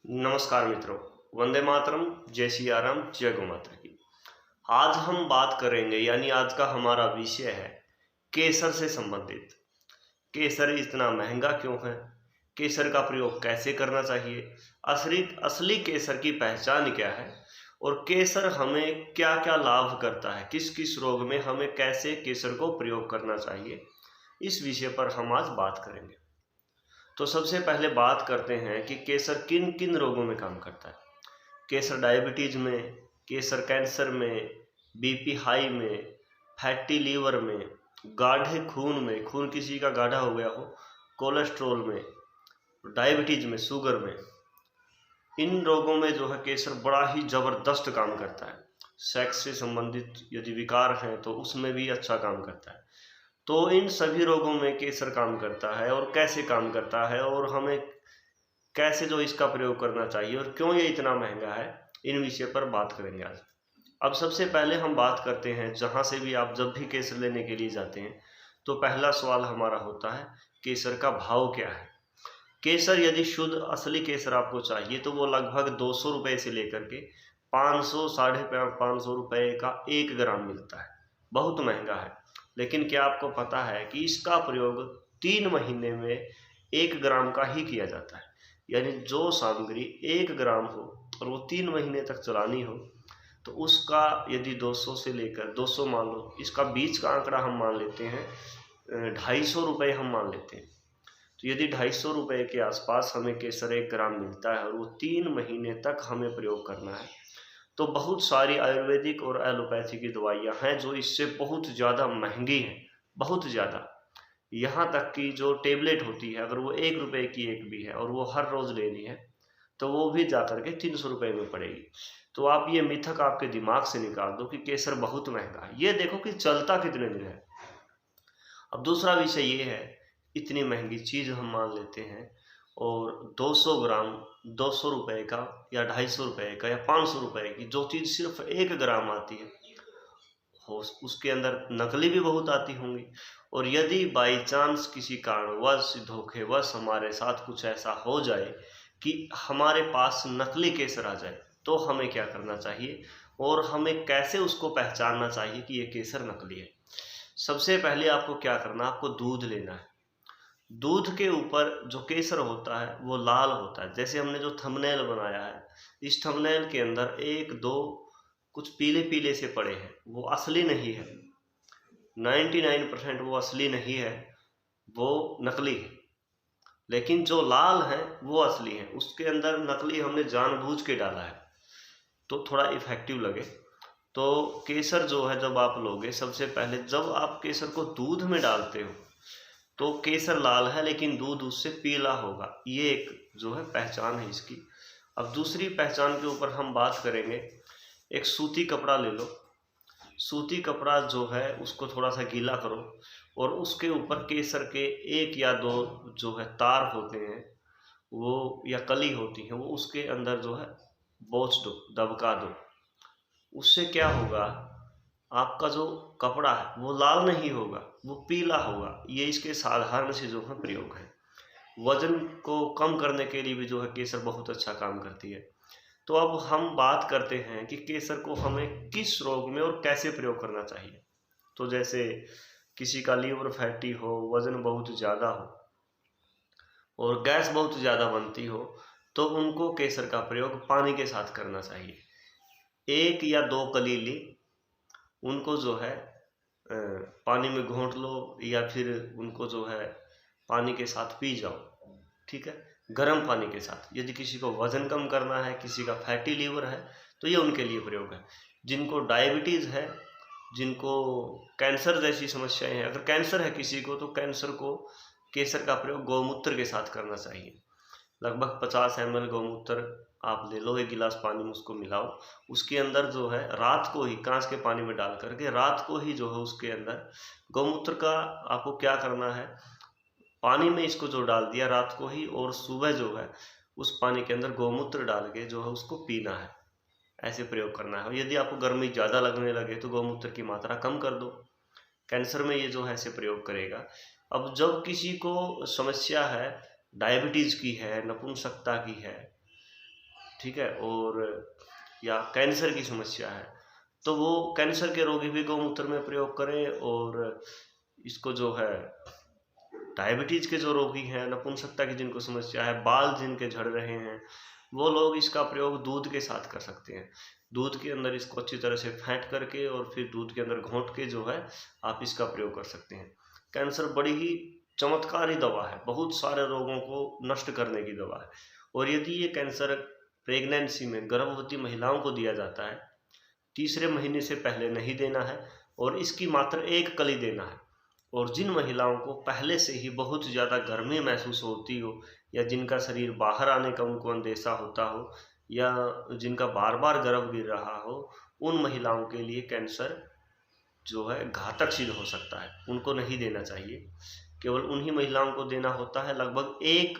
नमस्कार मित्रों। वंदे मातरम, जय सिया राम, जय गौ माता की। आज हम बात करेंगे यानी आज का हमारा विषय है केसर से संबंधित। केसर इतना महंगा क्यों है, केसर का प्रयोग कैसे करना चाहिए, असली असली केसर की पहचान क्या है और केसर हमें क्या क्या लाभ करता है, किस किस रोग में हमें कैसे केसर को प्रयोग करना चाहिए, इस विषय पर हम आज बात करेंगे। तो सबसे पहले बात करते हैं कि केसर किन किन रोगों में काम करता है। केसर डायबिटीज में, केसर कैंसर में, बीपी हाई में, फैटी लीवर में, गाढ़े खून में, खून किसी का गाढ़ा हो गया हो, कोलेस्ट्रॉल में, डायबिटीज में, शुगर में, इन रोगों में जो है केसर बड़ा ही ज़बरदस्त काम करता है। सेक्स से संबंधित यदि विकार हैं तो उसमें भी अच्छा काम करता है। तो इन सभी रोगों में केसर काम करता है और कैसे काम करता है और हमें कैसे जो इसका प्रयोग करना चाहिए और क्यों ये इतना महंगा है, इन विषय पर बात करेंगे आज। अब सबसे पहले हम बात करते हैं, जहाँ से भी आप जब भी केसर लेने के लिए जाते हैं तो पहला सवाल हमारा होता है केसर का भाव क्या है। केसर यदि शुद्ध असली केसर आपको चाहिए तो वो लगभग 200 रुपये से लेकर के 500 साढ़े 500 रुपये का 1 ग्राम मिलता है। बहुत महंगा है। लेकिन क्या आपको पता है कि इसका प्रयोग 3 महीने में 1 ग्राम का ही किया जाता है। यानी जो सामग्री 1 ग्राम हो और वो 3 महीने तक चलानी हो तो उसका यदि 200 से लेकर 200 मान लो, इसका बीच का आंकड़ा हम मान लेते हैं 250 रुपये हम मान लेते हैं। तो यदि 250 रुपये के आसपास हमें केसर 1 ग्राम मिलता है और वो 3 महीने तक हमें प्रयोग करना है, तो बहुत सारी आयुर्वेदिक और एलोपैथी की दवाइयाँ हैं जो इससे बहुत ज़्यादा महंगी हैं, बहुत ज़्यादा। यहाँ तक कि जो टेबलेट होती है, अगर वो 1 रुपये की एक भी है और वो हर रोज़ लेनी है तो वो भी जा कर के 300 रुपये में पड़ेगी। तो आप ये मिथक आपके दिमाग से निकाल दो कि केसर बहुत महंगा है। ये देखो कि चलता कितने दिन है। अब दूसरा विषय ये है, इतनी महंगी चीज़ हम मान लेते हैं और 200 ग्राम 200 रुपये का या 250 रुपये का या 500 रुपये की जो चीज़ सिर्फ 1 ग्राम आती है, हो उसके अंदर नकली भी बहुत आती होंगी। और यदि बाई चांस किसी कारणवश धोखेवश हमारे साथ कुछ ऐसा हो जाए कि हमारे पास नकली केसर आ जाए, तो हमें क्या करना चाहिए और हमें कैसे उसको पहचानना चाहिए कि ये केसर नकली है। सबसे पहले आपको क्या करना, आपको दूध लेना है। दूध के ऊपर जो केसर होता है वो लाल होता है। जैसे हमने जो थंबनेल बनाया है, इस थंबनेल के अंदर एक दो कुछ पीले पीले से पड़े हैं, वो असली नहीं है। 99% वो असली नहीं है, वो नकली है। लेकिन जो लाल है वो असली है। उसके अंदर नकली हमने जानबूझ के डाला है तो थोड़ा इफेक्टिव लगे। तो केसर जो है जब आप लोगे, सबसे पहले जब आप केसर को दूध में डालते हो तो केसर लाल है लेकिन दूध उससे पीला होगा। ये एक जो है पहचान है इसकी। अब दूसरी पहचान के ऊपर हम बात करेंगे। एक सूती कपड़ा ले लो। सूती कपड़ा जो है उसको थोड़ा सा गीला करो और उसके ऊपर केसर के 1 या 2 जो है तार होते हैं वो, या कली होती है वो, उसके अंदर जो है बोच दो, दबका दो। उससे क्या होगा, आपका जो कपड़ा है वो लाल नहीं होगा, वो पीला होगा। ये इसके साधारण से जो है प्रयोग है। वजन को कम करने के लिए भी जो है केसर बहुत अच्छा काम करती है। तो अब हम बात करते हैं कि केसर को हमें किस रोग में और कैसे प्रयोग करना चाहिए। तो जैसे किसी का लीवर फैटी हो, वजन बहुत ज़्यादा हो और गैस बहुत ज़्यादा बनती हो, तो उनको केसर का प्रयोग पानी के साथ करना चाहिए। 1 या 2 कली ली, उनको जो है पानी में घोंट लो या फिर उनको जो है पानी के साथ पी जाओ, ठीक है, गर्म पानी के साथ। यदि किसी को वज़न कम करना है, किसी का फैटी लीवर है, तो ये उनके लिए प्रयोग है। जिनको डायबिटीज़ है, जिनको कैंसर जैसी समस्याएं हैं, अगर कैंसर है किसी को तो कैंसर को केसर का प्रयोग गौमूत्र के साथ करना चाहिए। लगभग 50 ml गौमूत्र आप ले लो, 1 गिलास पानी में उसको मिलाओ। उसके अंदर जो है रात को ही कांच के पानी में डाल करके रात को ही जो है उसके अंदर गौमूत्र का आपको क्या करना है, पानी में इसको जो डाल दिया रात को ही, और सुबह जो है उस पानी के अंदर गौमूत्र डाल के जो है उसको पीना है। ऐसे प्रयोग करना है। और यदि आपको गर्मी ज़्यादा लगने लगे तो गौमूत्र की मात्रा कम कर दो। कैंसर में ये जो है ऐसे प्रयोग करेगा। अब जब किसी को समस्या है, डायबिटीज़ की है, नपुंसकता की है, ठीक है, और या कैंसर की समस्या है तो वो कैंसर के रोगी भी गौमूत्र में प्रयोग करें। और इसको जो है डायबिटीज के जो रोगी हैं, नपुंसकता की जिनको समस्या है, बाल जिनके झड़ रहे हैं, वो लोग इसका प्रयोग दूध के साथ कर सकते हैं। दूध के अंदर इसको अच्छी तरह से फेंट करके और फिर दूध के अंदर घोंट के जो है आप इसका प्रयोग कर सकते हैं। कैंसर बड़ी ही चमत्कारी दवा है, बहुत सारे रोगों को नष्ट करने की दवा है। और यदि ये कैंसर प्रेगनेंसी में गर्भवती महिलाओं को दिया जाता है, तीसरे महीने से पहले नहीं देना है और इसकी मात्र एक कली देना है। और जिन महिलाओं को पहले से ही बहुत ज़्यादा गर्मी महसूस होती हो, या जिनका शरीर बाहर आने का उनको अंदेशा होता हो, या जिनका बार बार गर्भ गिर रहा हो, उन महिलाओं के लिए कैंसर जो है घातक सिद्ध हो सकता है, उनको नहीं देना चाहिए। केवल उन्हीं महिलाओं को देना होता है। लगभग एक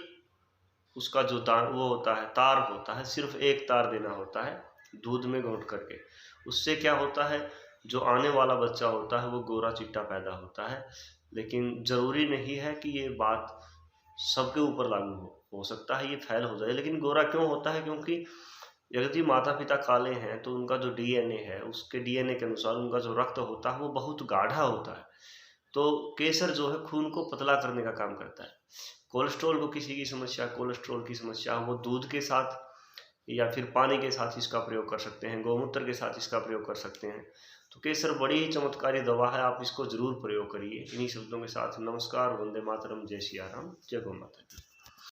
उसका जो दान वो होता है, तार होता है, सिर्फ एक तार देना होता है दूध में घोट करके। उससे क्या होता है, जो आने वाला बच्चा होता है वो गोरा चिट्टा पैदा होता है। लेकिन ज़रूरी नहीं है कि ये बात सबके ऊपर लागू हो सकता है ये फैल हो जाए। लेकिन गोरा क्यों होता है, क्योंकि यदि माता पिता काले हैं तो उनका जो डीएनए है, उसके डीएनए के अनुसार उनका जो रक्त होता है वो बहुत गाढ़ा होता है। तो केसर जो है खून को पतला करने का काम करता है। कोलेस्ट्रॉल को किसी की समस्या, कोलेस्ट्रॉल की समस्या, वो दूध के साथ या फिर पानी के साथ इसका प्रयोग कर सकते हैं, गौमूत्र के साथ इसका प्रयोग कर सकते हैं। तो केसर बड़ी ही चमत्कारी दवा है, आप इसको जरूर प्रयोग करिए। इन्हीं शब्दों के साथ नमस्कार, वंदे मातरम, जय सिया राम, जय गौ माता।